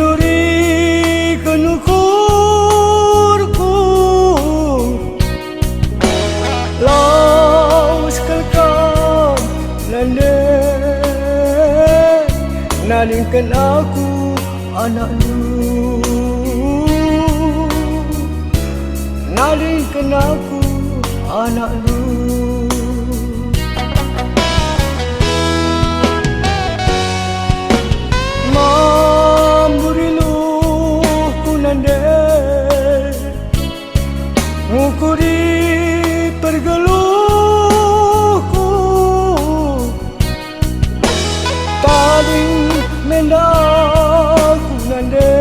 Duri kenukurku Laus kelkam nande Nalingkan aku anak lu Nalingkan aku anak lu Ngukuri pergeluhku Taling mendaku nande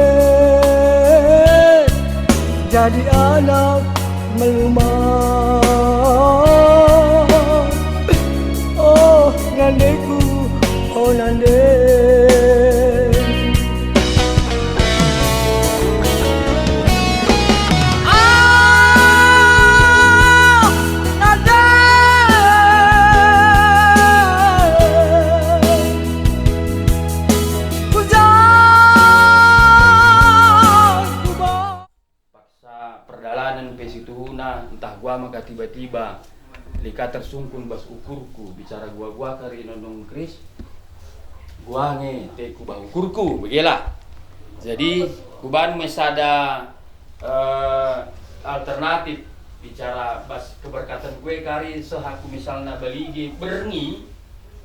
Jadi anak melumah Oh nandeku, oh nande Perdalanan pesituhuna entah gua maka tiba-tiba lika tersungkun bas ukurku bicara gua kari nondong kris gua nge teku bah ukurku begila jadi kuban mesada alternatif bicara bas keberkatan gue kari sehaku misalnya baligi berngi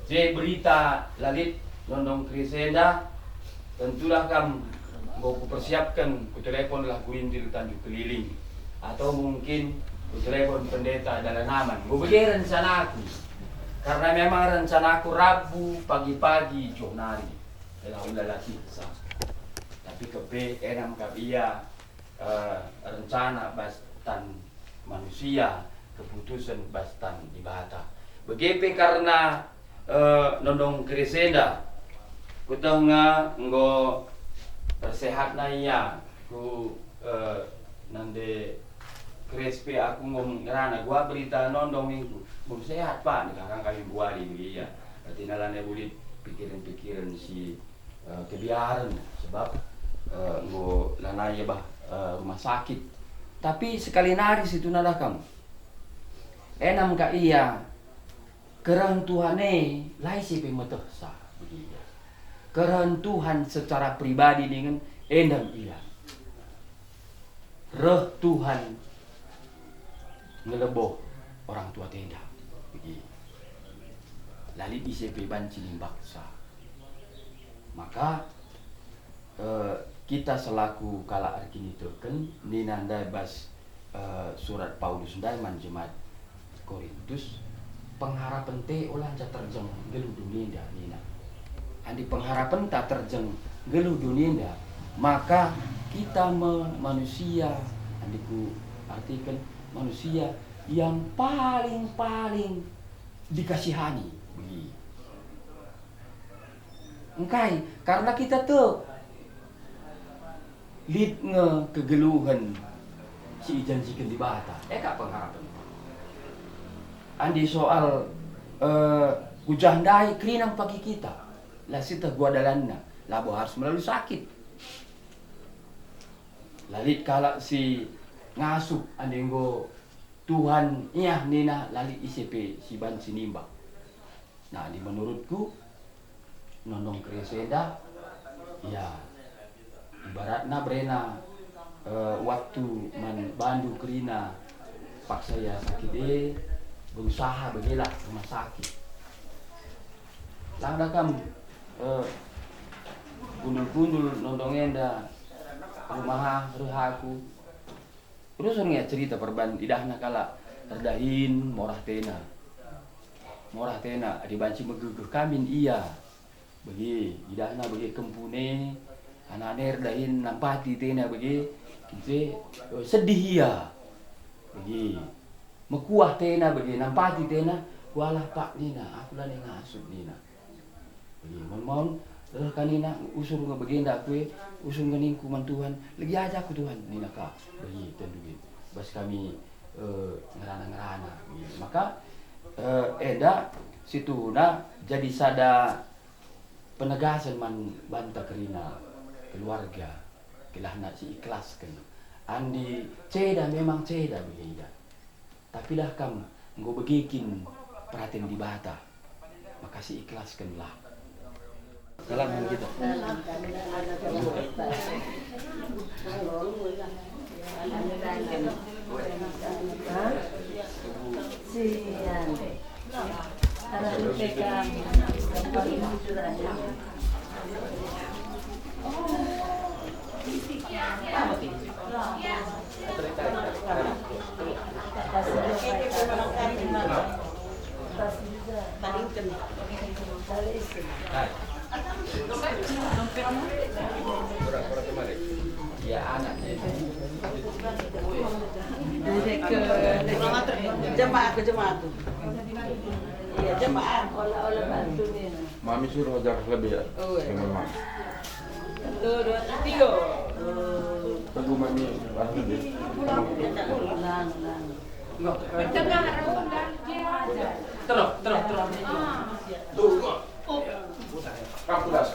je berita lalit nondong krisenda tentulah kam mau kupersiapkan ku telepon lah kuintil Tanjung Keliling atau mungkin ku telepon pendeta Dalanaman. Gue begini rencana aku karena memang rencana aku Rabu pagi-pagi jonari adalah undala siksa tapi kepe enam kabia rencana bastan manusia keputusan bastan ibadah begitu karena nondong krisenda kutengah nggo bersehat na iya ku nande krespe aku ngomong ngerana gua berita nondong minggu belum sehat pak sekarang kami buari begitu ya berarti nalane bulit pikiran-pikiran si kebiaran sebab nggo lanaya bah rumah sakit tapi sekali nari situ nada kamu enam ka iya kerang tuhane lai si pemetesa begitu kerentuhan secara pribadi dengan endang iya reh Tuhan ngeleboh orang tua tenda begitu lalit ICP banci limbaksa maka kita selaku kala arkini teken ninanda bas surat Paulus Daiman jemaat Korintus pengharapan te ulah terjeng gelu dunia nina andi pengharapan tak terjeng geluh dunia maka kita manusia andiku artikan manusia yang paling dikasihani begitu engkai karena kita tuh lid kegeluhan si janjikan di bata kak pengharapan andi soal kujandai kerinang pagi kita lah sita gua dalanna labo harus melalui sakit lalit kala si ngasup andenggo Tuhan iya nina lalit ICP si ban sinimba nah di menurutku nondong kresenda ya ibaratna brena waktu man bandu kerina paksa ya sakit berusaha begilah rumah sakit langda kamu gundul-gundul nondongenda rumah rehaku terus orangnya cerita perban idahna kala terdahin morah tena dibanci megegeh kamin iya bagi idahna bagi kempune anane redahin nampati tena bagi kite sedih iya bagi mekuah tena bagi nampati tena walah pak nina aku lah ngasup nina bagi mohon kanina usung nga bagenda kue usung nganing kuman Tuhan lagi aja aku Tuhan nina ka bagi tenduin bas kami ngerana maka eda situna jadi sada penegasan man banta kerina keluarga kelah nak si ikhlaskan andi ceda memang ceda begitu tapi dah kam engkau begikin perhatian di bata maka si ikhlaskanlah dalam kita ya anaknya jemaah tuh. Iya, jemaah olah bantu nih. Mami suruh jarak lebih ya. Oh, iya. Dengan mami. 1, 2, 3. Tunggu mami barang lebih. Ulang. terus Kapulas.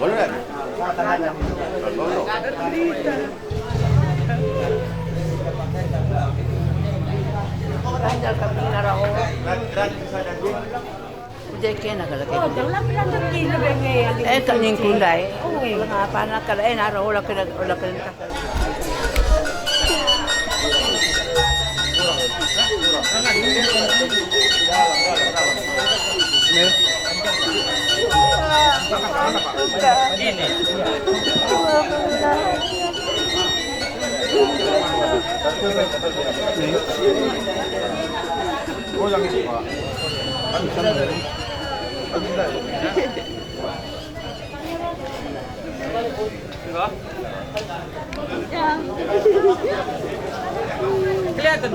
Boleh. Ranjal kami narao. Ujay kena kalau kayak. Oh, jangan bilang kilo bengi. Kanyang kulay. Apa nak kalau narao ulah kena. Oh yang itu Pak. Kan bisa. Kelihatan.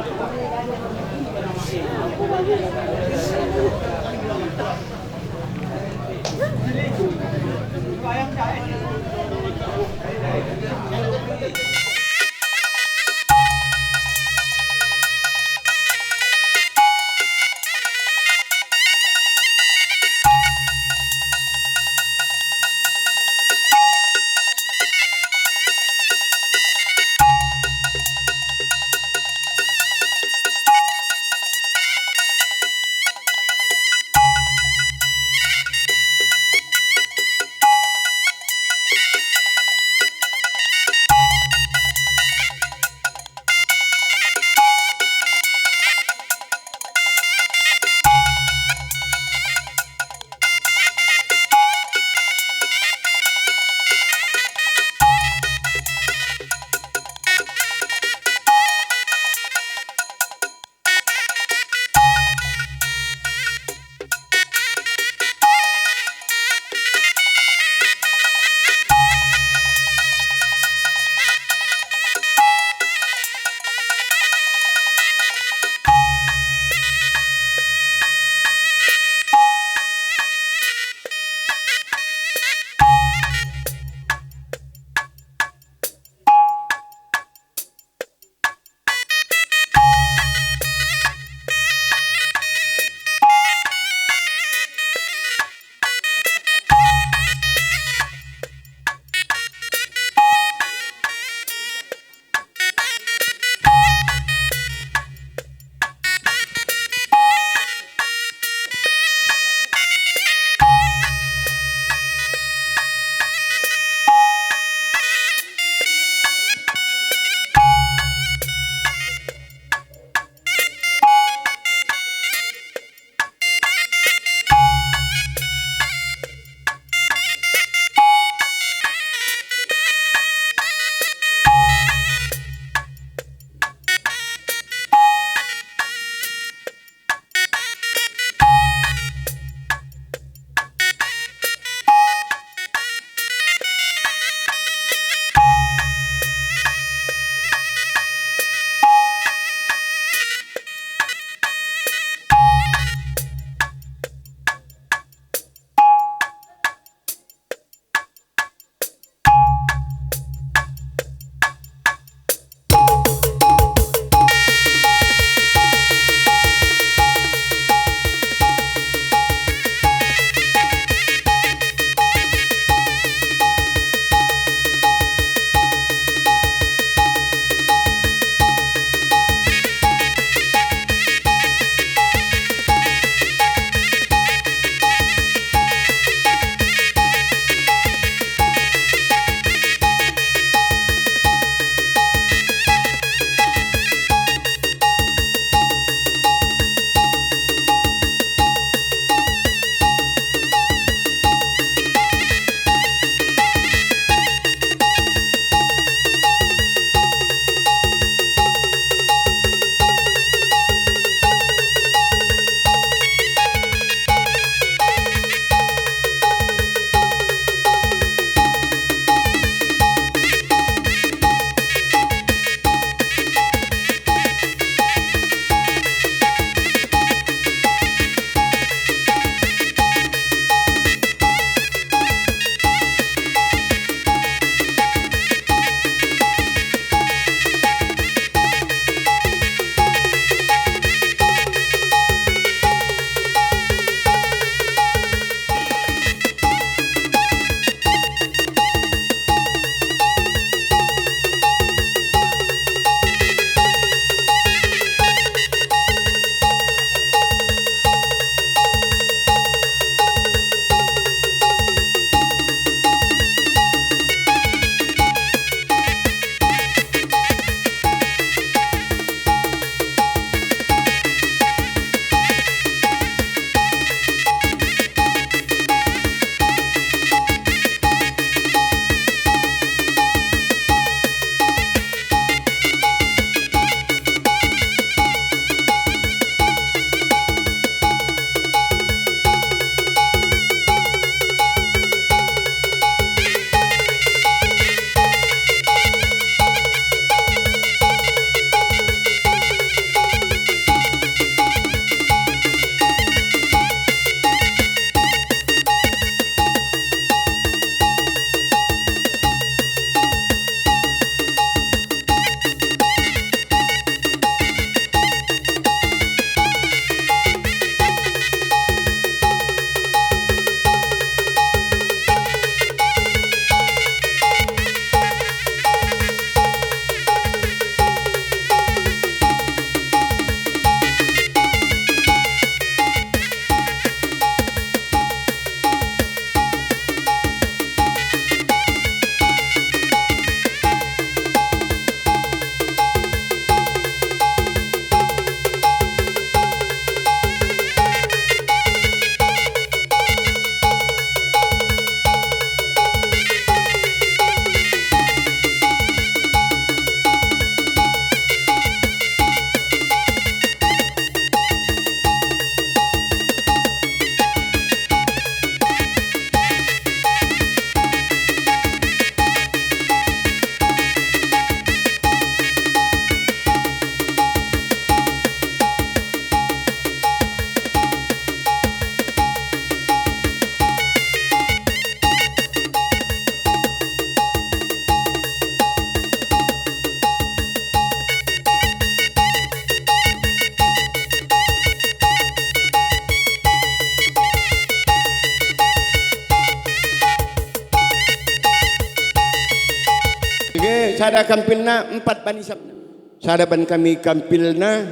sada kampilna 4 banisapna. Sada ban kami kampilna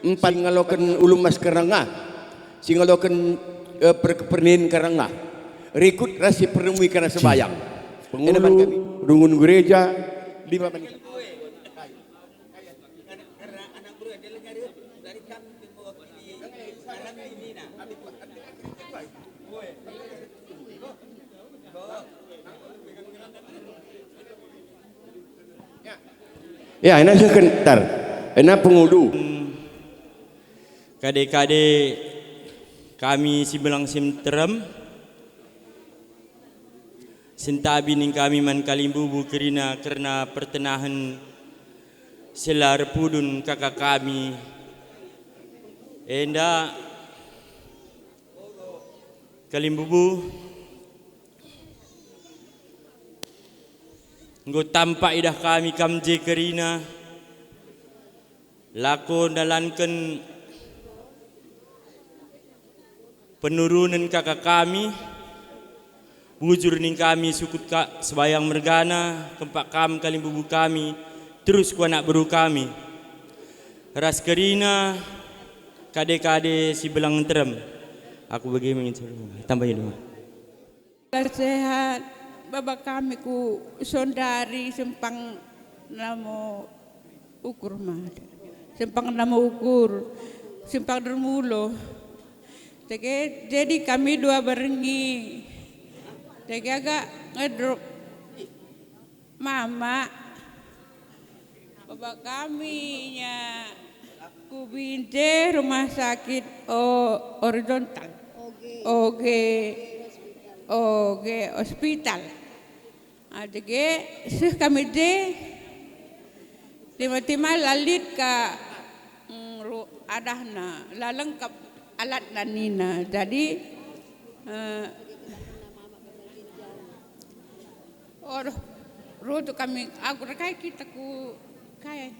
4 ngalokeun ulum mas kerengah. Sing ngalokeun perkepernin kerengah. Rikut rasi peremui karena sebayang. Pengulu rungun gereja 5 banisap. Ya, enak sekentar. Enak pengudu. Kade-kade kami Sibelang Simterem Sintabi ning kami man kalimbubu kerina karena pertenahan selar pudun kakak kami. Enda kalimbubu nggo tampak idah kami kamje kerina lakon dalankan penurunan kakak kami bujur ning kami sukut kak sebayang mergana kempak kam kalimbubu kami terus ku anak beru kami ras kerina kade-kade Sibelang terem aku bagaimana tambahin dulu Sehat baba kami ku sondari sempang namo ukur mah sempang namo ukur sempang dermulo tege jadi kami 2 berengi tege agak ngedrop mama baba kami nya ku binte rumah sakit horizontal oge hospital. Adege sih kami tiba-tiba lalit ka adahna lalengkap alat nanina. Jadi roto kami aku rekai kita ku kaya.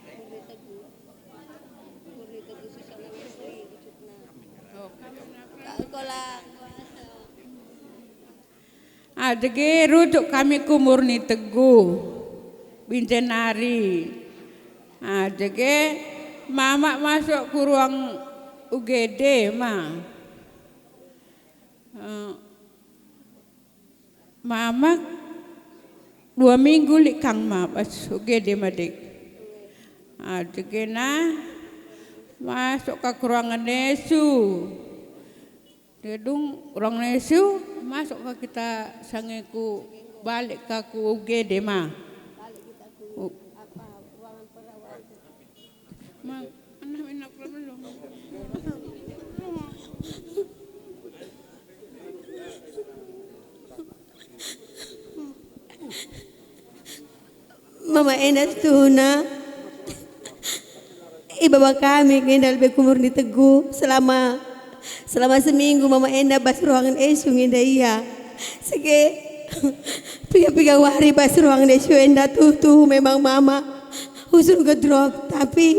Adege rujuk kami ku Murni Teguh Binjenari. Adege mama masuk ke ruang UGD mah. Mama 2 minggu li kang ma pas UGD madik. Adege na masuk ke ruangan nesu. Dedung orang nesu masuk ke kita sangeku balik ke ku UGD mah. Ma, anak enak belum. Mama enak tuna. Ibaba kami ngendal be Murni Teguh selama seminggu mama enda bas ruangan esu ngenda iya. Sige piga wari bas ruangan esu enda tuh memang mama usun gedrop tapi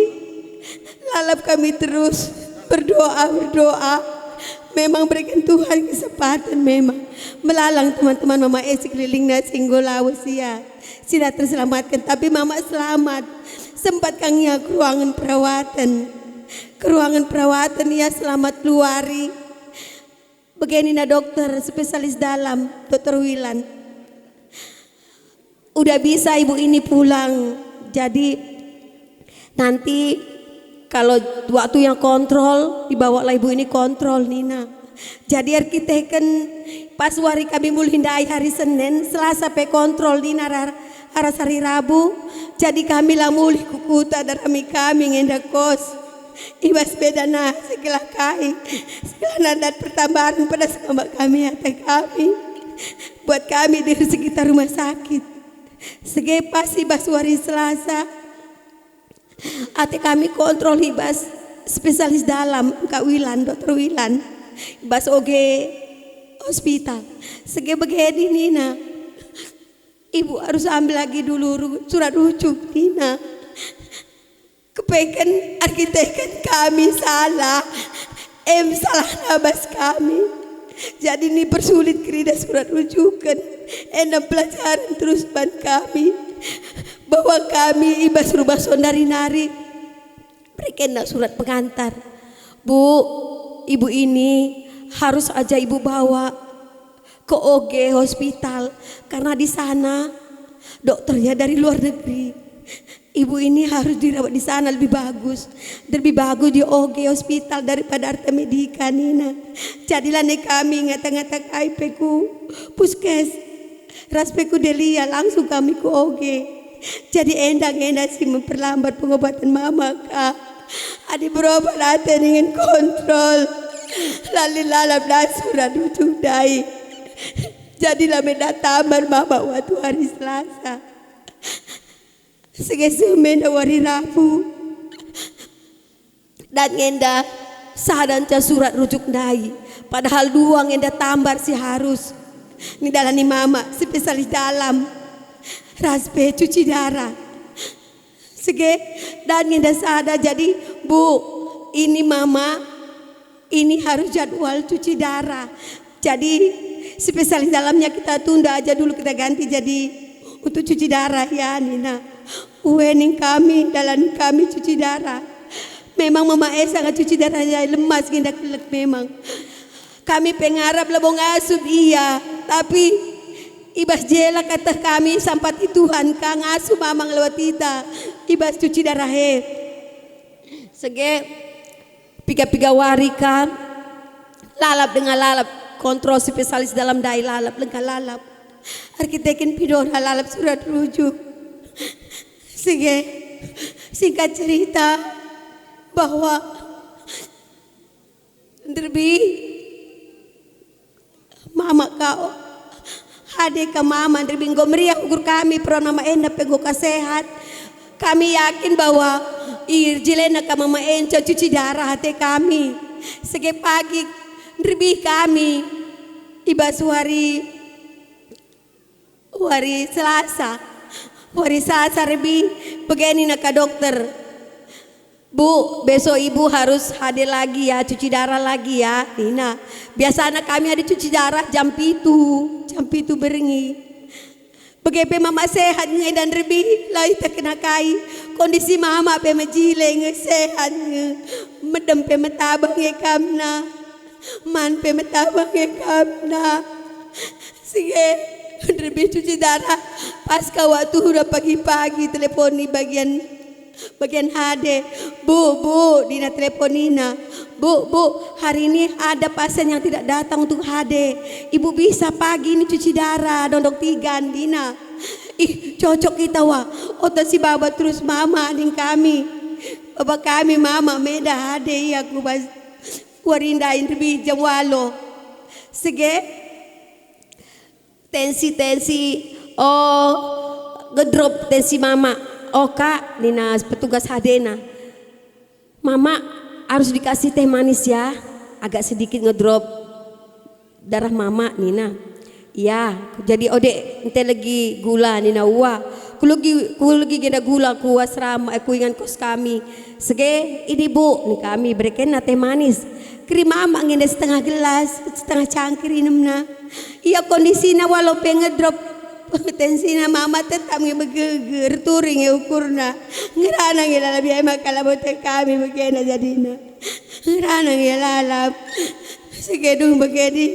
lalap kami terus berdoa memang berikan Tuhan kesempatan memang melalang teman-teman mama sekeliling na Singgolawas ya tidak terselamatkan tapi mama selamat sempat kangnya ke ruangan perawatan ya selamat keluari begini na dokter spesialis dalam Dr. Wilan udah bisa ibu ini pulang jadi nanti kalau waktu yang kontrol dibawa lah ibu ini kontrol Nina jadi arkiteken pas wari kami mulhindai hari Senin Selasa pe kontrol Nina aras hari Rabu jadi kami lah mulih kukuta darami kami ngenda kos ibas beda na segala kai segala nadat pertambahan pada sama kami atau kami buat kami di sekitar rumah sakit sege pas ibas wari Selasa ate kami kontrol ibas spesialis dalam Kak Wilan Dr. Wilan ibas oge hospital sege begini Nina ibu harus ambil lagi dulu surat rujuk Nina kepengen arkiteken kami salah salah nabas kami jadi ini persulit kerida surat rujukan pelajaran terus ban kami bahwa kami ibas rubah sondari nari berikan surat pengantar. Bu, ibu ini harus aja ibu bawa ke OG hospital karena di sana dokternya dari luar negeri. Ibu ini harus dirawat di sana lebih bagus di OG hospital daripada Arta Medika Nina. Jadilah kami ngata-ngata kaipeku puskes raspeku delia langsung kami ke OG. Jadi endang-endang sih memperlambat pengobatan mama kak. Adik berobat hati dengan kontrol lalu lalap surat ujung dai. Jadilah mendatamar mama waktu hari Selasa segesumenda hari Rabu dan ngenda sadanca surat rujuk dai. Padahal dua ngenda tambar si harus ini dalani mama spesialis dalam raspe cuci darah sege dan ngenda sada. Jadi bu, ini mama ini harus jadwal cuci darah. Jadi spesialis dalamnya kita tunda aja dulu, kita ganti jadi untuk cuci darah ya Nina. Wening kami dalam kami cuci darah. Memang mama sangat cuci darahnya lemas ngenda kelek memang. Kami pengarap lebong asup iya, tapi ibas jela kata kami sampati Tuhan kang asup mamang lewat kita ibas cuci darah he. Sege piga-piga warika lalap dengan lalap kontrol spesialis dalam dai lalap lengkap lalap arkitekin pidora lalap surat rujuk. Sege singkat cerita bahwa derbi mama kau hade ke mama derbi meriah ukur kami peron mama enda pego sehat. Kami yakin bahwa irjilena ke mama enco cuci darah hati kami. Sege pagi derbi kami ibas hari Selasa. Hari Selasa derbi begini nak dokter. Bu, besok ibu harus hadir lagi ya, cuci darah lagi ya Nina. Biasanya kami ada cuci darah jam pitu berengi. Begitu mama sehat dan lebih lain terkena kai. Kondisi mama pe majile sehat medem pe metabang kamna. Man pe metabang kamna. Sige lebih cuci darah pas waktu udah pagi-pagi teleponi bagian HD. Bu, Dina teleponina. Bu, hari ini ada pasien yang tidak datang untuk HD. Ibu bisa pagi ini cuci darah, dondok 3 Dina. Ih, cocok kita wah. Otot si baba terus mama ading kami. Baba kami mama meda HD ya aku bas. Warinda indri jam walo. Sige tensi ngedrop tensi mama. Oh kak, Nina petugas hadena. Mama harus dikasih teh manis ya. Agak sedikit ngedrop darah mama Nina. Iya, jadi ode ente lagi gula Nina wa. Ku lagi genda gula ku asrama aku ingat kos kami. Sege ini bu, nih kami berikan teh manis. Krim mama ngenda setengah gelas, setengah cangkir inemna. Iya kondisinya walau ngedrop tensina mama tetap ngebegeger turing ukurna ngerana ngelalap ya emak kalabote kami begini jadina ngerana ngelalap segedung begini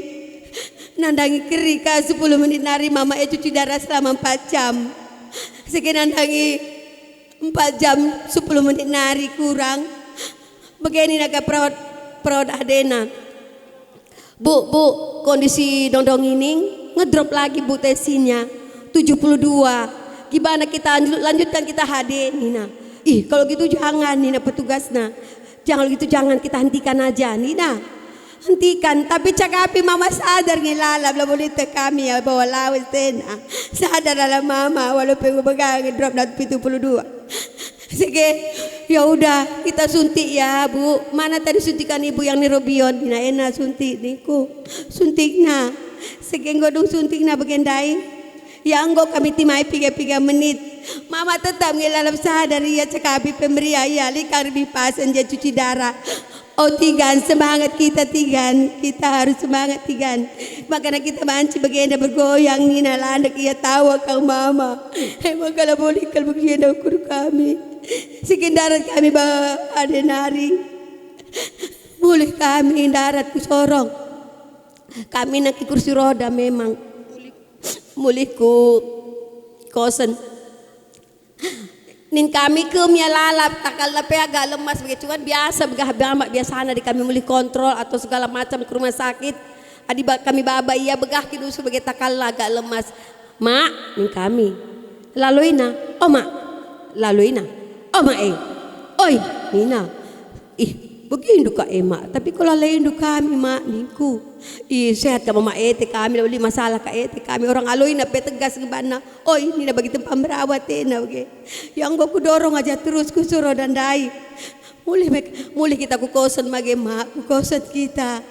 nandangi kerika 10 menit nari mama cuci darah selama 4 jam segini nandangi 4 jam 10 menit nari kurang begini naga perawat adena. Bu kondisi dondong ini ngedrop lagi bu tensinya 72. Gimana kita lanjutkan kita HD Nina. Ih kalau gitu jangan Nina petugasnya. Jangan kita hentikan aja Nina. Hentikan tapi cakapi mama sadar ngilalap lah boleh kami ya bawa lawas tena. Sadar lah mama walaupun begang drop dan 72. Sige ya udah kita suntik ya bu. Mana tadi suntikan ibu yang nirobion Nina enak suntik niku. Suntiknya. Sige ngodong suntiknya bagendai. Ya anggo kami timai 3 menit. Mama tetap ngelalap sadar ya cakapi pemberian ya likar bipasan dia cuci darah. Oh Tigan, semangat kita Tigan. Kita harus semangat Tigan. Makanya kita manci bagian bergoyang Nina landak ia tawa kang mama. Emang kalau boleh kalau bagian ukur kami. Sekendarat kami bawa ada nari. Boleh kami darat ku sorong. Kami nak kursi roda memang. Mulih ku kosen. Nin kami ke mia lalap takal lape agak lemas begitu cuman biasa biasa di kami mulih kontrol atau segala macam ke rumah sakit adi kami baba iya begah kidu sebagai takal agak lemas mak nin kami laluina oh mak laluina oh mak oi nina begini ka emak tapi kalau lain kami mak ninku sehat ka mama kami lalu masalah ka kami orang aloi na petegas ngebana oi ini na bagi tempat merawat na oke yang aku dorong aja terus ku suruh dan dai mulih kita ku kosen mage mak ku kosen kita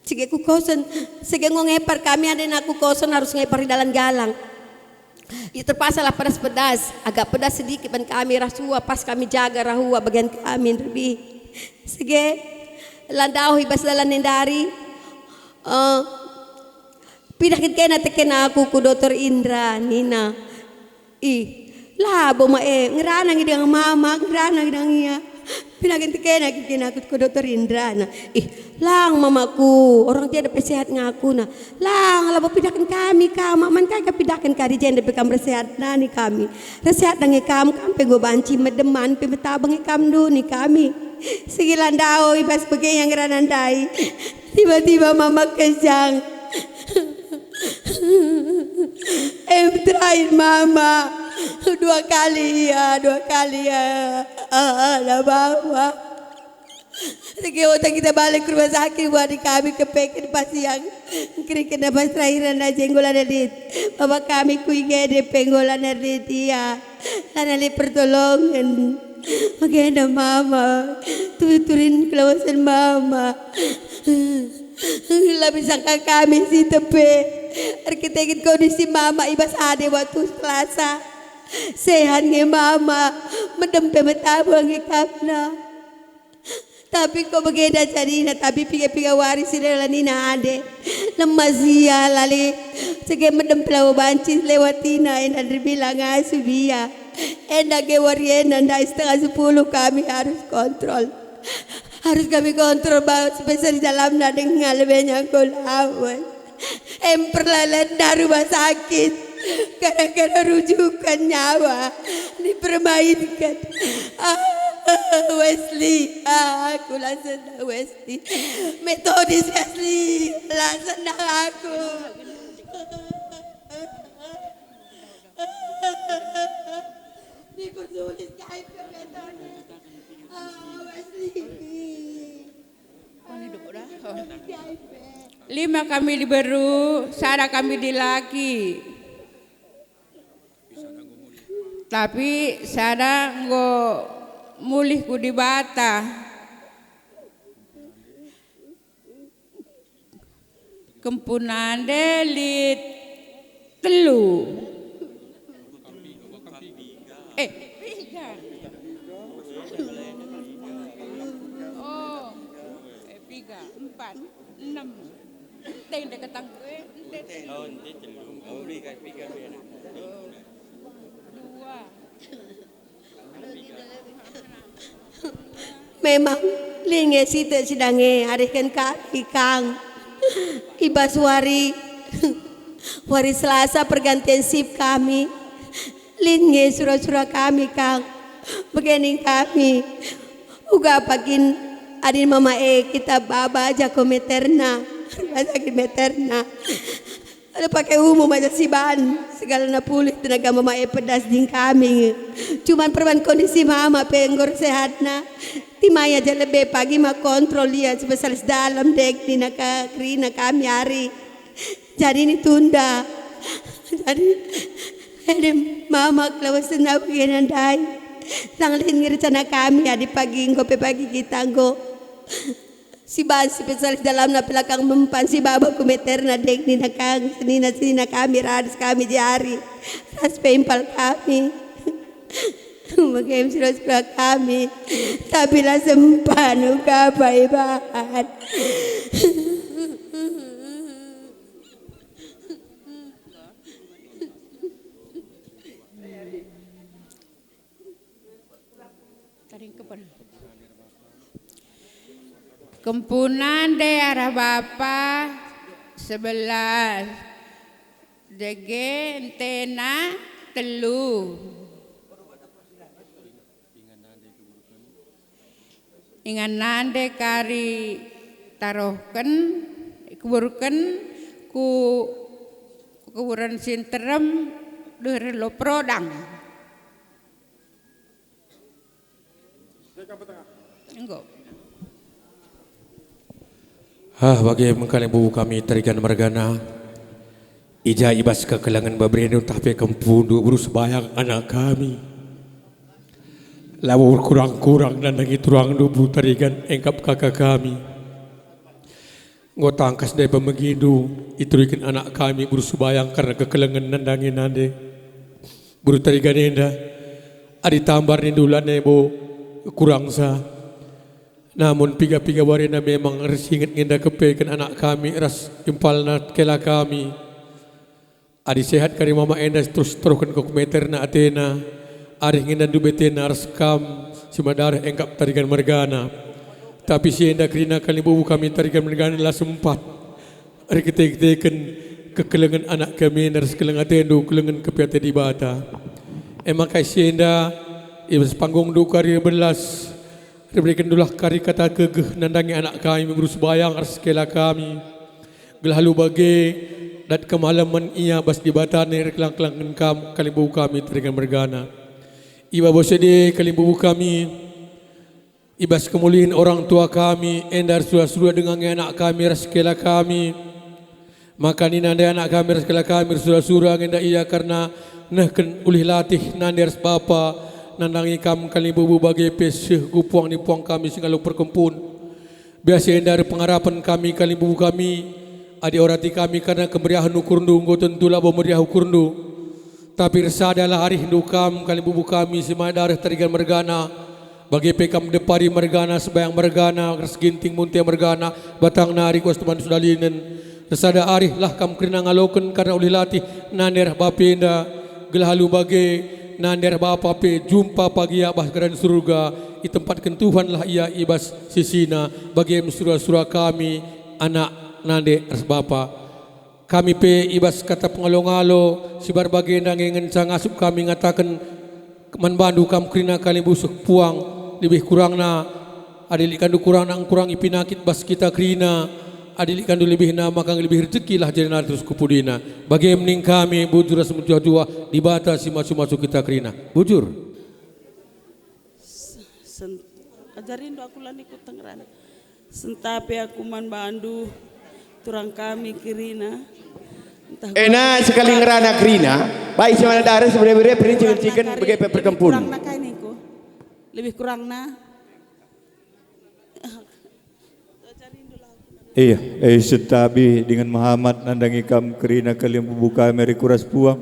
sige ku kosen sige ngepar kami ada na ku kosen harus ngepar di dalam galang ya terpaksa lah pedas agak pedas sedikit ban kami rasua pas kami jaga rahua bagian kami lebih sige landau hibas dalan nindari pindakin kena tekena aku ku Dr. Indra Nina labo ngerana ngidang mama ngerana ngidang iya pindakin tekena aku ku Dr. Indra lang mamaku orang tiada pesehat ngaku lang labo pindakin kami kama man kaya pindakin kari jende bekam resehat nani kami resehat nangi kam kampe go banci medeman pe betabang ikam du ni kami segilan dao ibas bagai yang ranandai tiba-tiba mama kejang terakhir mama dua kali ya lah bawa Sige utang kita balik ke rumah sakit buat di kami kepekin pas yang kiri kena pas terakhiran na jenggolan edit bapak kami kuingede penggolan edit ya nanali pertolongan maganda mama tuturin kelawasan mama labis sangka kami si tepe arkitekit kondisi mama ibas ade waktu Selasa sehat nge mama mendempe metabang nge kapna tapi kau begeda carina tapi piga-piga waris sila nina ade lemas ia lali sege mendem pelawa bancis lewatina enda dibilang asubia enda ge wariena nda setengah 10 kami harus kontrol kami kontrol sebesar di dalam nadeng ngalebenya kolawan perlalan dari rumah sakit gara-gara rujukan nyawa dipermainkan Wesley, aku langsung Wesley, metodis Wesley, langsung aku. Dikutulis kait ke metodis, Wesley. 5 kami di Beru, Sarah kami di Laki. Tapi Sarah nggak mulihku di Bata. Kempunan delit telu. Tiga. Oh, 3, 4, 6. Teng dekatang gue. Oh, ente telu. Oh, lihat 3 bena. 2. Memang linge sita sidange harikan kaki kang ibas wari Selasa pergantian sip kami linge surah-surah kami kang begini kami uga pagin adin mama kita baba aja ko meterna rumah sakit meterna ada pakai umum aja si ban segala na pulih tenaga mama pedas ding kami cuman perban kondisi mama penggor sehatna timaya aja lebih pagi mah kontrol dia sebesar dalam dek di krina kami hari jadi ini tunda jadi mama kelawasan aku yang dai sanglin rencana kami di pagi ngope pagi kita go si ban spesialis dalam na belakang mempan si baba kumeter na dek ni nakang sini kami radis kami jari ras pempal kami Bagaimana surah-surah kami. Tapi lah sempanu kabaiban. Kempunan daerah Bapa 11 DG Entena telu inganande kari tarohken kuburken ku kuburan sinterem dari lo prodang enggak. Bagaimana kalian bubu kami tarikan mergana ija ibas kekelangan babrenu tapi kempundu urus bayang anak kami lawu kurang-kurang dan lagi turang dubu tarikan engkap kakak kami ngota angkas dari pemegidu iturikan anak kami urus bayang karena kekelangan nandangin nande buru tarikan enda adi tambar nindulan nebo kurang sa. Namun piga-piga warina memang resingat nginda kepekan anak kami ras impalna kela kami. Adi sehat kari mama enda terus terukan kok meter na Athena. Ari nginda dubetena ras kam simadar engkap tarikan mergana. Tapi si enda kerina kali bubu kami tarikan mergana lah sempat. Ari ketek-teken kekelengan anak kami ras keleng Athena kelengan kepiate di bata. Emang kai si enda ibas panggung duka ri belas. Berikan dulah kari kata kegeh nandangi anak kami mengurus bayang arskela kami. Gelahalu bagi dat kemalaman ia bas di batane reklang-kelangan kam kalimbu kami teringan mergana. Iba bosede kalimbu kami. Ibas kemulian orang tua kami endar surah-surah dengan anak kami arskela kami. Maka ni nanda anak kami arskela kami surah-surah ngenda ia karena nahken ulih latih nanders bapa. Nandangi kam kali bubu bagi pesih gupuang ni puang kami singalu perkempun. Biasa dari pengharapan kami kali bubu kami adi orati kami karena kemeriahan ukurundu nggo tentulah meriah ukurundu. Tapi resadalah hari hindu kam kali bubu kami simadar tarigan mergana bagi pekam depari mergana sebayang mergana resginting muntia mergana batang nari kuas teman sudalinen. Resada arih lah kam kerina ngaloken karena ulih latih nander bapenda gelahalu bagi nander bapa pe jumpa pagi abah keran surga di tempat kentuhan lah ia ibas sisina bagi surah-surah kami anak nande ras bapa kami pe ibas kata pengalo-ngalo sibar bagi nangingen sang asup kami ngatakan manbandu kam krina kali busuk puang lebih kurangna adilik kandu kurang nang kurang ipinakit bas kita krina adilik kandu lebih na maka lebih rezeki lah jadi terus kupudina bagi mening kami bujur semua jua di bata si masuk kita krina bujur ajarin do aku lan ikut tengeran sentape aku man bandu turang kami kirina enak sekali ngerana krina baik sama darah sebenarnya perinci-rincikan bagi perkempun kurang na kain niku lebih kurang na iya, setabi dengan Muhammad nandangi kam kerina kalian bubuka meri kuras puang.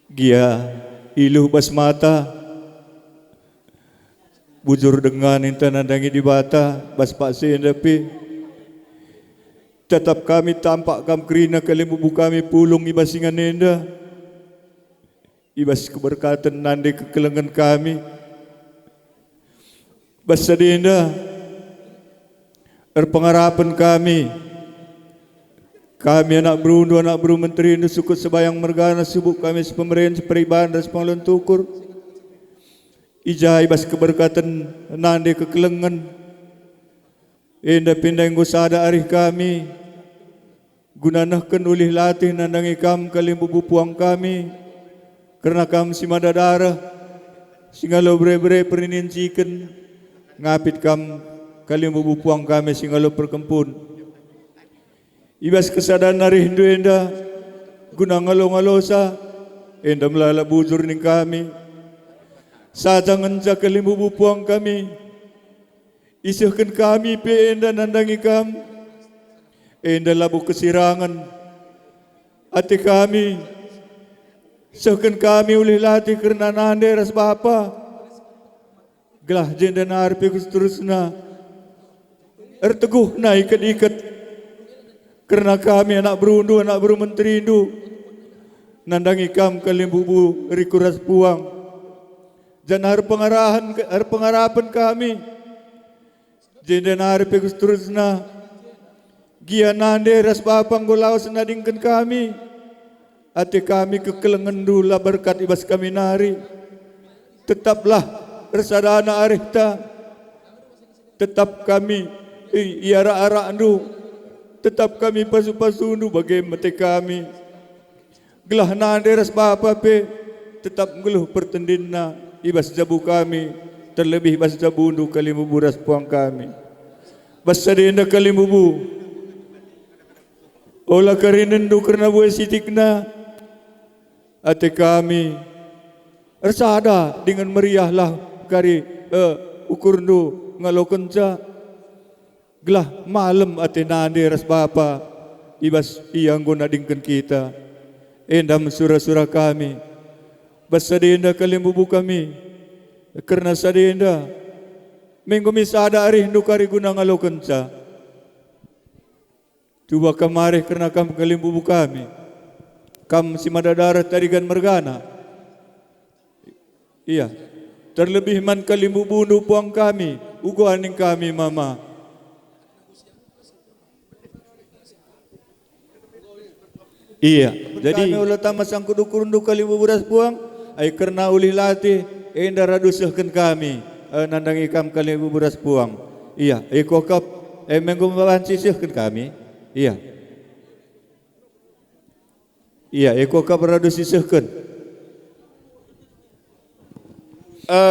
Gia iluh bas mata. Bujur dengan inta nandangi di bata bas paksi endapi. Tetap kami tampak kam kerina kalian bubuka kami pulung ibasingan enda. Ibas keberkatan nandi kekelengan kami. Bas sadenda pengharapan kami anak berundu anak beru menteri sukut sebayang mergana sibuk kami sepemerintah peribahan dan sepengalun tukur ijai bas keberkatan nande kekelengan indah pindah ngusada arih kami gunanahkan ulih latih nandangi kam kalim bubu puang kami karena kam si madadara singalo bre-bre perinincikan ngapit kam kalian bubu puang kami singalo perkempun. Ibas kesadaran nari hindu enda guna ngalo-ngalosa enda melala bujur ning kami. Sajangan ja kalian bubu puang kami. Isihkan kami pe enda nandangi kam. Enda labu kesirangan. Ati kami Sahkan kami ulih latih kerana nande ras bapa. Gelah jenda narpi seterusnya. Erteguh na ikat-ikat. Kerana kami anak berundu, anak bermenteri indu. Nandangi kam kalimbubu rikuras puang. Dan pengarapan kami. Jenda narpi seterusnya. Gia nande ras bapa ngolawas nadingkan kami. Ati kami kekelengan dula berkat ibas kami nari. Tetaplah resadana arihta. Tetap kami iara-ara andu. Tetap kami pasu-pasu andu bagai mati kami. Gelah nande ras bapa pe. Tetap ngeluh pertendina ibas jabu kami. Terlebih ibas jabu andu kalimbubu ras puang kami. Basa dinda kalimbubu. Olah karinendu kerana buat sitikna. Ati kami ersada dengan meriahlah kari ukurnu ngalokenca gelah malam ati nande ras bapa ibas iyang guna dingken kita endam surah-surah kami basadenda kalimbubu kami kerana sadenda menggumi sada arindu kari guna ngalokenca coba kamari kerana kam kalimbubu kami. Kam si madadara tarigan mergana. Iya. Terlebih man kalimbu bunuh puang kami. Uguaning kami mama. Iya. Jadi kami ulah tamas ang kudu-kurundu kalimbu buras puang. Ay kerna ulih latih. Enda radusahkan kami. Nandangi kam kalimbu buras puang. Iya. Ay kokap. Ay menggumawan sisahkan kami. Iya. Iya, eko ka beradu sisahkan.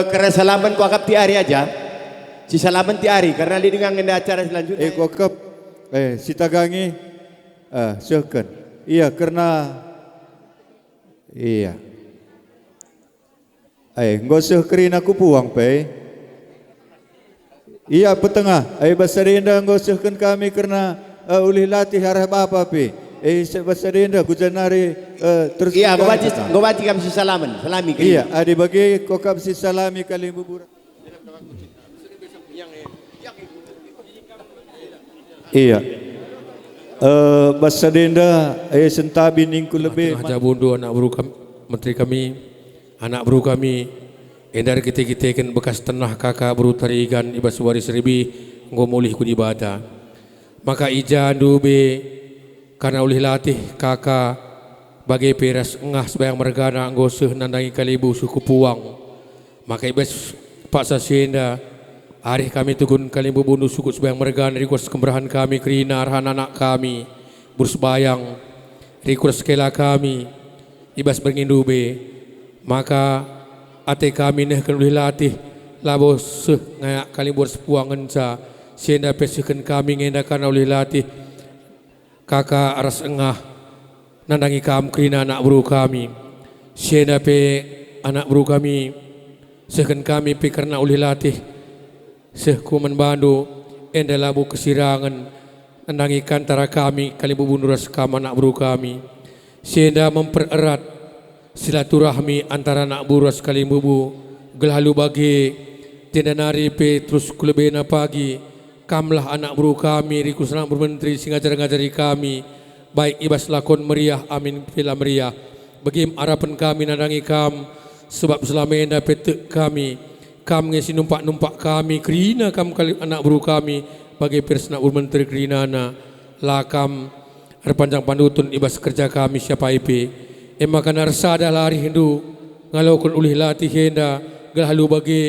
Karena salaman ku akap tiari aja. Si salaman tiari karena di dengan ngenda acara selanjutnya. Eko akap si tagangi sahkan. Iya, karena iya. Ngosah kerin aku puang pe. Iya, petengah. Basarenda ngosahkan kami karena ulih latih arah bapa pe. Basadenda kujanari terus. Iya, gobaci kami si salaman, salami. Iya, adi bagi kokap si salami kalimbu buras. Iya. Basadenda sentabi ningku lebih. Jabundu anak buru kami, menteri kami, anak buru kami. Endar kita kan bekas tanah kakak buru tarigan ibas waris ribi ngomulih ku ibadah. Maka ijandu be karena ulih latih kakak bagi peras engah sebayang mergana anggoseh nandangi kalibu suku puang. Maka ibas Pak Sasienda hari kami tugun kalibu bundu suku sebayang mergana rikuas kemerahan kami kerina arahan anak kami bersebayang rikuas kela kami ibas berngindu-be. Maka ate kami nehkan ulih latih labo seh ngayak kalibu bersepuang enca sienda pesihkan kami ngendakan ulih latih kakak aras engah nandangi kam kerina anak buru kami. Siena pe anak buru kami sehkan kami pe karena ulih latih sehku menbandu enda labu kesirangan nandangi kantara kami kalibu bunduras kam anak buru kami. Sienda mempererat silaturahmi antara anak buru kalibu bu gelalu bagi tenda nari pe terus kulebena pagi. Kamlah anak buru kami, rikus anak bermenteri sing ngajar-ngajari kami. Baik ibas lakon meriah, amin pila meriah. Bagi harapan kami nandangi kam, sebab selama enda petek kami. Kam ngesi numpak-numpak kami, kerina kam kali anak buru kami. Bagi pers anak bermenteri kerina na. Lakam, panjang pandutun ibas kerja kami siapa IP. Emakan arsada lari hindu, ngalaukun ulih latih henda, galalu bagi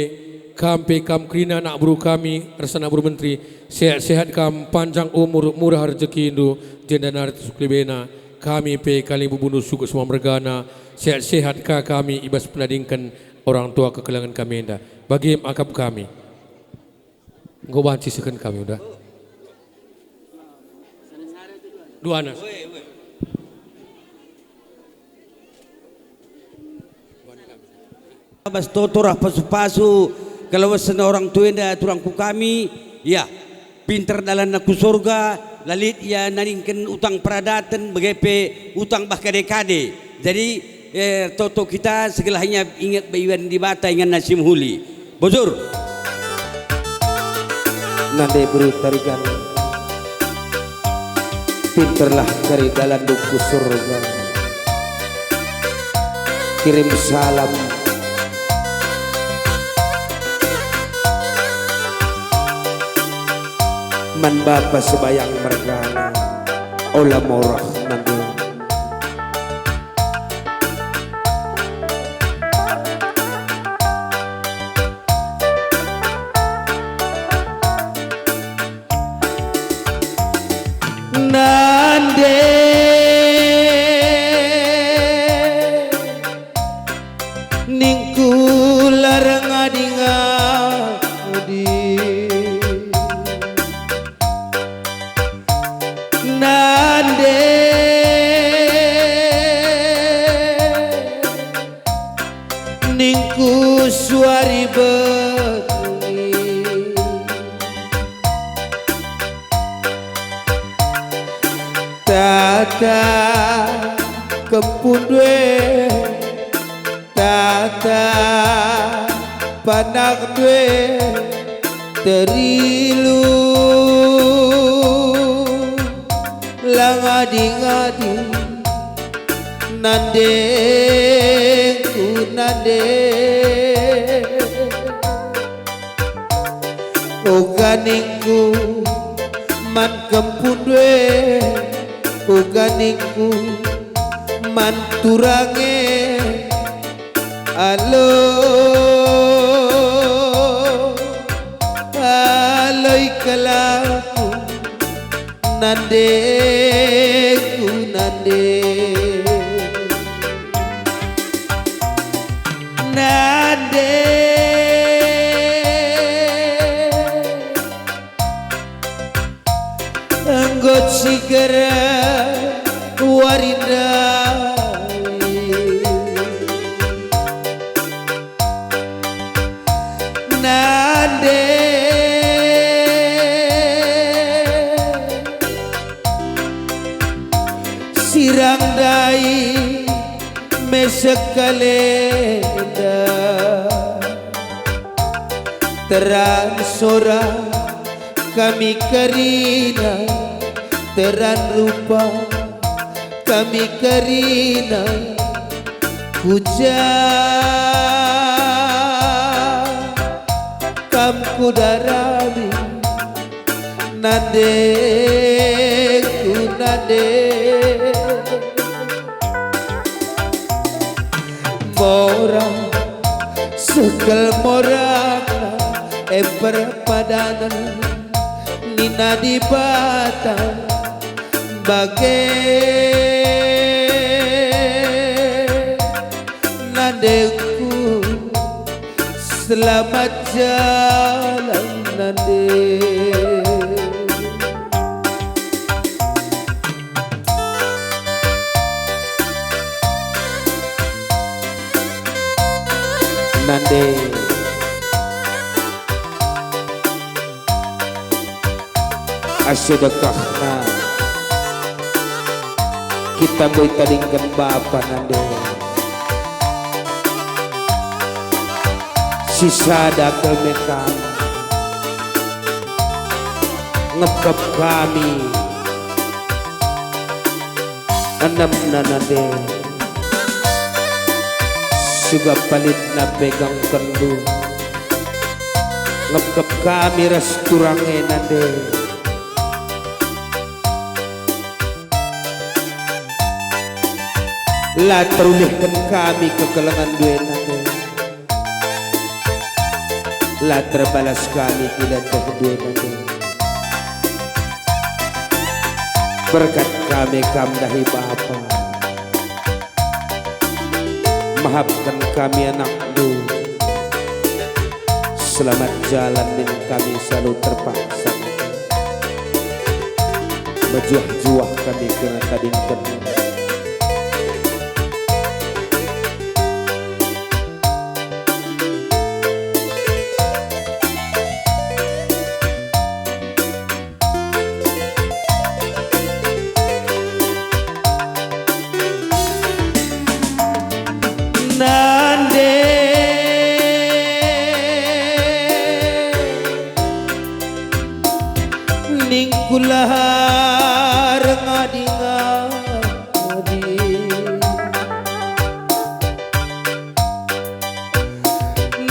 kampe kam kerina anak buru kami rasana buru menteri sehat-sehat kam panjang umur murah rezeki indu jenda narat suklibena kami pe kali bundu suku semua mergana sehat-sehat ka kami ibas penadingkan orang tua kekelangan kami enda bagi akap kami engkau banci sekan kami udah dua anak bas totorah pasu-pasu kalau wasana orang tua enda turangku kami ya pintar dalam naku surga lalit ya naringkan utang peradatan begepe utang bah kade-kade jadi toto kita segelahnya ingat bayuan di bata ingat nasim huli. Bojur. Nande beri tarikan. Pinterlah dari dalam duku surga. Kirim salam. Man bapa sebayang mergana. Ola morah nande. Nande ningku larang adinga nande ningku suari bengi tata kempudwe tata panak dwe terilu langadi-ngadi nande ku nande oganingku man kempudwe oganingku man turange alo aloi kalaku nande ku nande nande anggot sigara warinda nande sirang dai mesekalenda terang sora kami karina terang rupa kami karina hujan kamku darami nande ku nande mora segel morana perpadanan nina di bata bagai nadeku selamat jalan nade nade asyadakahna kita bertandingkan bapa nande sisa dakel mekam ngepep kami enam nande juga palit na pegang kendu ngepep kami resturange nande la terulihkan kami kekelengan dua nade la terbalas kami tidak terdua nade berkat kami kamdahi Bapa maafkan kami anak lu selamat jalan dan kami selalu terpaksa berjuah-juah kami kena tadingkan ningkulah ngadi-ngadi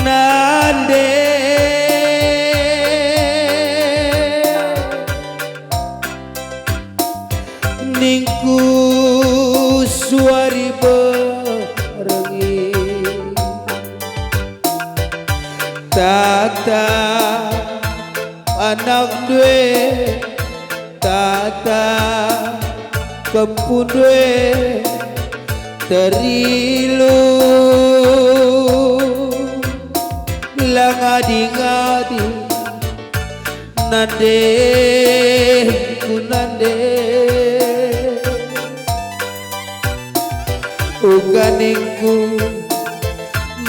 nande ningku suari berengi tata anak due tata kempu due terilu langadi-ngadi nande ku nande uganingku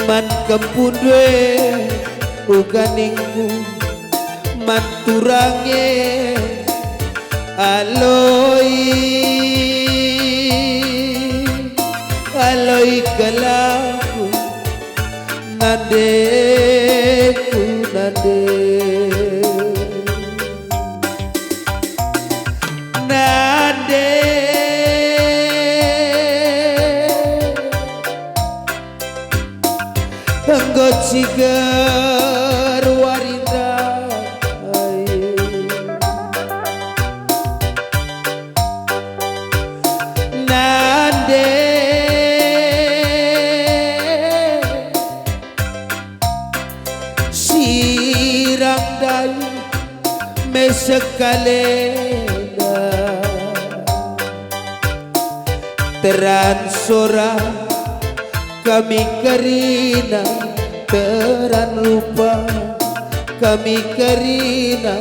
man kempu due uganingku man turange aloi aloi kalaku nande ku nande nande enggo ciger warinda nande sirang dayu mesekalena teran sora kami karina teran lupa kami karina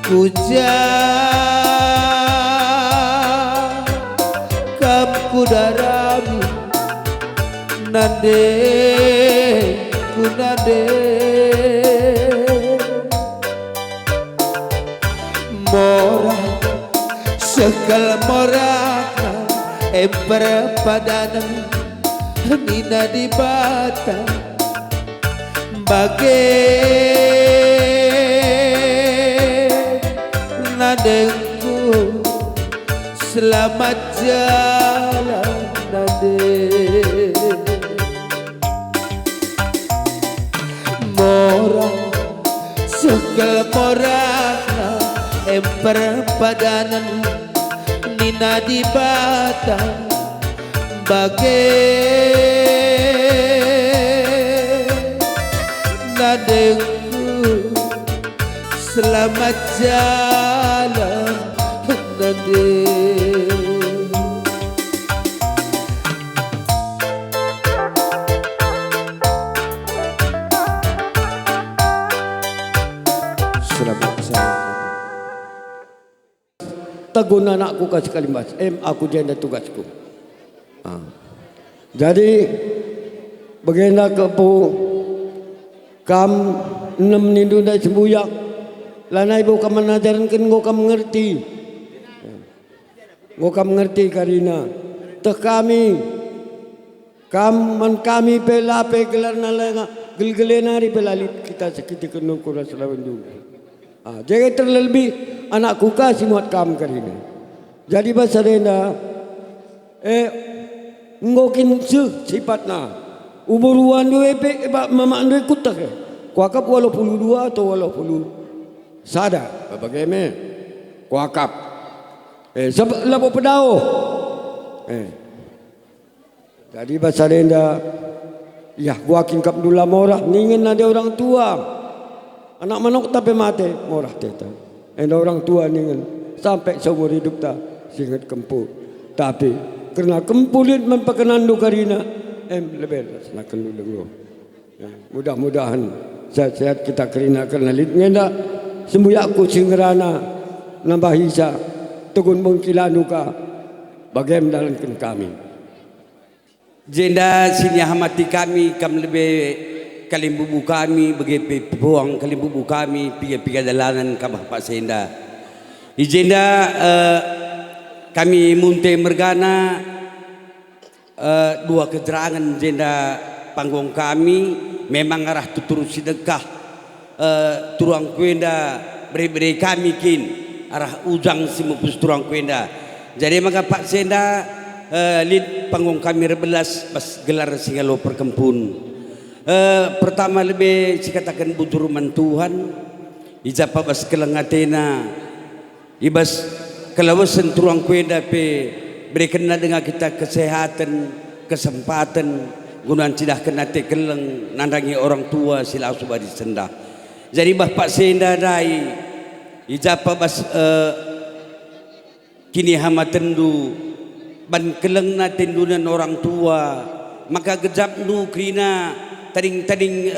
puja kam kudarami nande ku nande mora sekal moraka perpadanan nina di bata bagai nadengku selamat jalan nade mora sekal morana perpadanan nina di bata bagai nadengku selamat jalan nade selamat jalan tegun anakku kasih kalimat aku janda tugasku. Jadi bagenda ke po kam 6 nindu na sembuyak lanai bo kam manajaran ken go kam mengerti karina teh kami kam man kami pelape gelar nala gelgelenari pelalit kita sakiti kenul kura selawendu jadi terlebih anakku kasih muat kam karina jadi bahasa denda ngokin sifatna umuruan dua epek mama dua kutak kuakap walaupun 2 atau walaupun sada bagaimana kuakap sebab lapo pedao jadi bahasa denda ya gua kingkap dula morah ningin ada orang tua anak manok tapi mati morah teta ada orang tua ningin sampai seumur hidup tak singet kempu tapi karena kempulit mempakenandu karina lebih senakan dulu mudah-mudahan sehat-sehat kita karina karena litnya sembuyakku singgerana nambah hisa tegun mengkilanuka bagaimana dalam kami jenda sini hamati kami kam lebih kalimbubu kami bagi buang kalimbubu kami piga-piga dalanan kabah Pak Senda ijenda kami munte mergana dua keterangan jenda panggung kami memang arah tuturut sedekah turuang kuenda beri kami kin arah ujang simupus turang kuenda. Jadi maka Pak Senda lid panggung kami rebelas pas gelar singalo perkempun. Pertama lebih dikatakan bujuruman Tuhan ijapa bas kelengatena ibas kelawasan turang kuenda pe berikan dengan kita kesehatan kesempatan gunaan tidak kena keleng nandangi orang tua sila subadi senda. Jadi Bapak Senda dai ijapa bas kini hama tendu ban keleng na tendunan orang tua maka gejap nu krina tading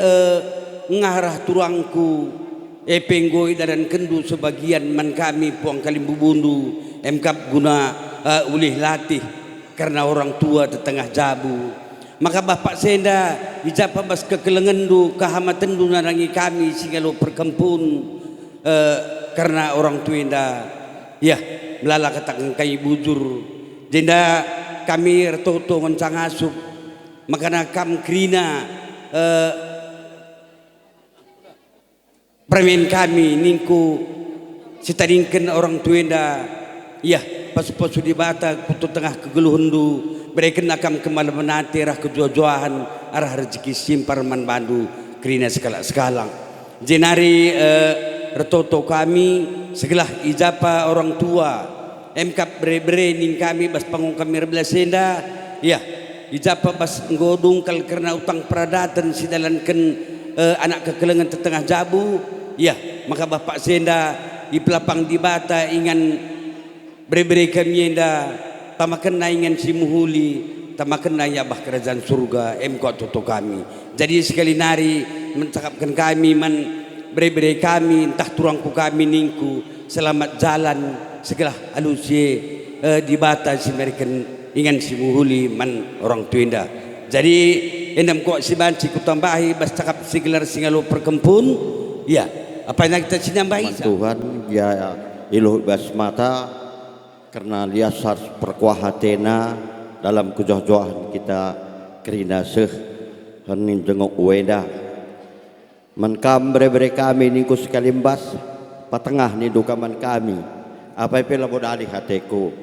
ngarah turangku penggoi dan kendu sebagian man kami puang kalimbu bundu emkap guna ulih latih karena orang tua tetengah jabu. Maka Bapak Senda ijapa bas kekelengendu kahamatendu narangi kami singalo perkempun karena orang tua enda ya melala katakan kai bujur jenda kami retoto ngoncang asup makana kam krina permen kami ningku sitadingken orang tua enda ya pas-pasu di bata kutu tengah kegeluhundu berikan akam kemalam menanti arah kejuajuahan arah rezeki simpar man bandu kerina sekala-sekalang jenari retoto kami segelah ijapa orang tua emkap bere-bere ning kami bas panggung kami rebelas Senda ya ijapa bas ngodungkal karena utang peradatan sidalankan anak kekelengan tetengah jabu ya maka Bapak Senda di pelapang di bata ingan bere-bere kami enda tamakan naingan si muhuli tamakan nayabah kerajaan surga emko toto kami. Jadi sekali nari mencakapkan kami man bere-bere kami entah turangku kami ningku selamat jalan segala alusie di bata si merikan ingan si muhuli man orang tuinda. Jadi endam kok si banci ku tambahi bas cakap sigelar singalo perkempun ya apa yang kita sinambahi Tuhan ya iluh bas mata karena liasar perkuahatena dalam kejoh-johan kita kerina seh henin jengok weda menkam bere-bere kami niku sekalimbas patengah ni dukaman kami apa pela bodali hateku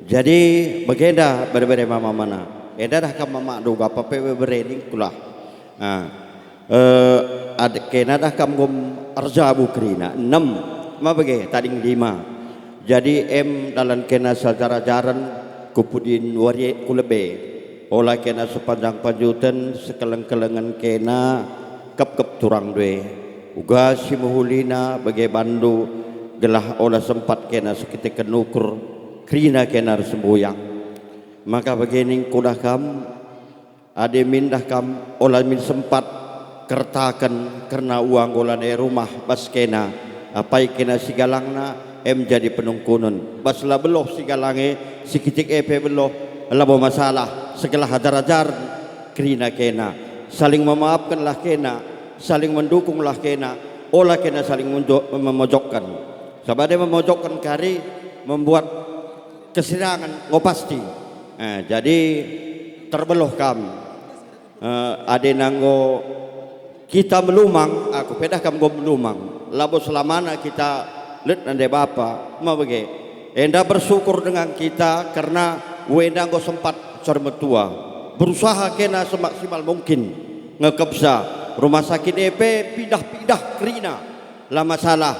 jadi bagenda bere-bere mama mana eda dah kam mama duga apa pe bere ni kulah ad kena dah kam gom arjabu kerina 6 ma bage tading 5. Jadi dalam kena secara jaran kupudin wari kulebe olah kena sepanjang panjutan sekeleng-kelengan kena kep turang dwe uga si muhulina bagai bandu gelah olah sempat kena seketika nukur krina kena sembuyang maka begini kudah kam ade mindah kam olah min sempat kertakan karena uang olah rumah bas kena apa kena sigalangna jadi penungkunun baslah beloh sigalange sikitik beloh labo masalah segala hajar-hajar kerina kena saling memaafkanlah kena saling mendukunglah kena olah kena saling memojokkan sabade memojokkan kari membuat kesirangan ngopasti jadi terbeloh kami ade nanggo kita melumang aku pedah kam go melumang labo selamana kita lihat nande bapa mau bagi enda bersyukur dengan kita karena wenda go sempat cermetua berusaha kena semaksimal mungkin ngekepsa rumah sakit pindah-pindah kerina lah masalah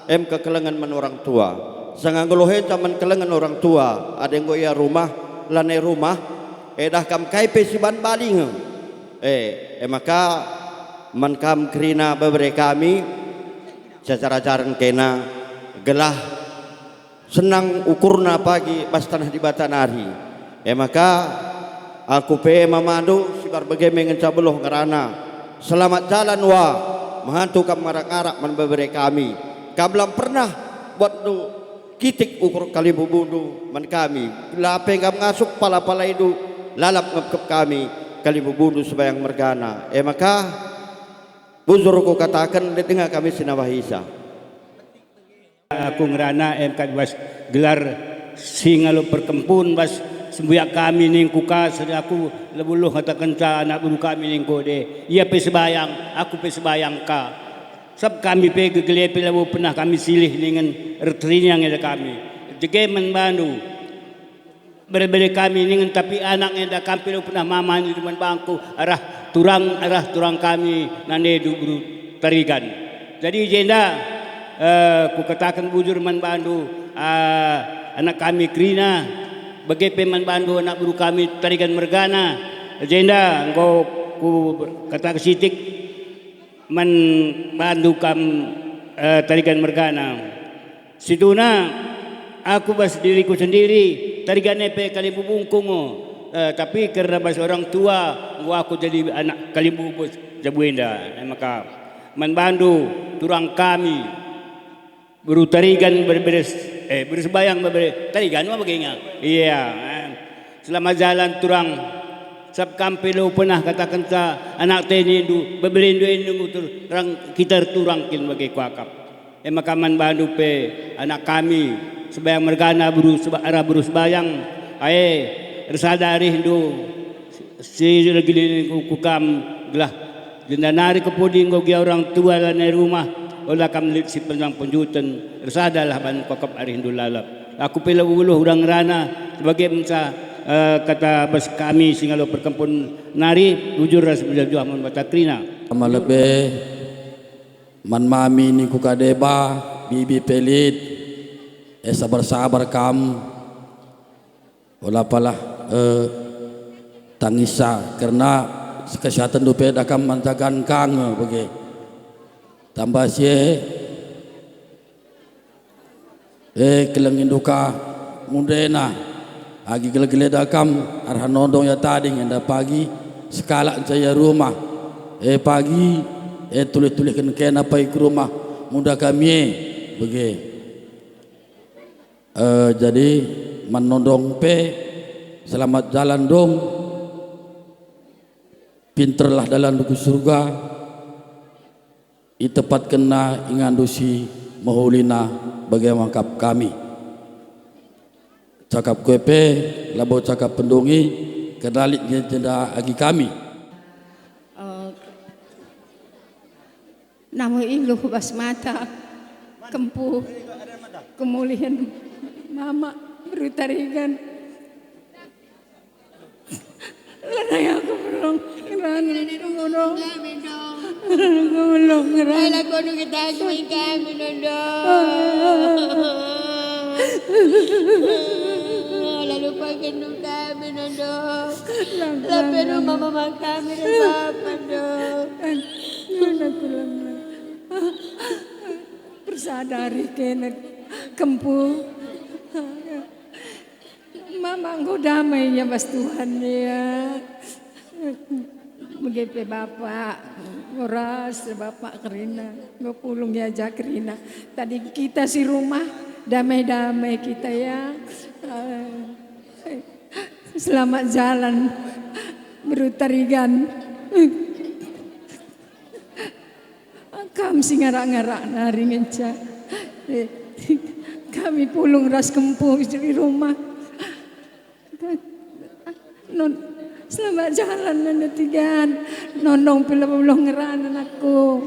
kekelengan men orang tua sanganggolohe zaman kelengan orang tua ada yang goya rumah lane rumah dah kam kaipe siban baling maka man kam kerina beberapa kami secara jarang kena gelah senang ukurna pagi pas tanah di batanari maka aku pe mamadu sibar begemeng encabeloh ngarana selamat jalan wa mahantu kam ngarak-ngarak man bebere kami kablam pernah buat du kitik ukur kali bubudu man kami lape kam ngasuk pala-pala itu lalap ngepkep kami kali bubudu sebayang mergana maka buzurku katakan dengar kami sinawahisa aku ngerana bas gelar singalo perkempun bas sembuyak kami ningku ka aku lebuluh katakan ca anak bulu kami ningku de ia pe sebayang aku pe sebayang ka Sab kami pe gegelepe labu pernah kami silih dengan retrinya yang ada kami. Jege membantu. Berbeda kami dengan tapi anak yang ada kami labu pernah mama di depan bangku arah turang kami nande dubru tarigan. Jadi jenda ku katakan bujur membantu anak kami Krina bagi peman bantu anak buru kami tarigan mergana. Jenda engkau ku katakan sitik bantu kam tarigan mergana. Siduna aku bas diriku sendiri tarigan nepe kali bubungkung tapi karena bas orang tua aku jadi anak kali bubus jabuenda maka membantu turang kami buru tarigan bersembayang tarigan apa begini iya selama jalan turang sab kampelo pernah katakan sa anak teni du bebelindo indung turang kita turangkin bagi kuakap maka membantu pe anak kami sembayang mergana buru sembayang resadari hindu si lagi kukam gelah jendanari kepuding gogi orang tua lan rumah olah kam lit si penang penjutan resadalah ban kokop ari hindu lalap aku pela uluh urang rana sebagai mensa kata bas kami singalo perkempun nari ujur ras berjuang mun batakrina amalebe man mami ni ku kadeba bibi pelit sabar kam olah palah tangisa karena kesehatan dupe dakam mantakan kang bagi tambah sie kelengin duka mundena agi gele-gele dakam arhan nondong ya tadi ngenda pagi sekala saya rumah pagi tulis-tuliskan kena pai ke rumah muda kami bagi jadi menondong pe selamat jalan dong pinterlah dalam duku surga itepat kena ingandusi mahulina bagi mangkap kami cakap kuepe labo cakap pendungi kedalik jenda agi kami nama iluh bas mata kempuh kemuliaan mama berutarigan lanai aku belum ngerang aku nu kita kami lalu pakai nu kami lalu mama kami dan papa bersadari kena kempuh mama engkau damai ya bas Tuhan ya begitu bapak nguras bapak Krina ngepulung ya aja Krina tadi kita si rumah damai-damai kita ya selamat jalan berutarigan kami si ngarak-ngarak nari ngenca kami pulung ras kempuh di rumah selamat jalan nantigan nondong pila belum ngeran anakku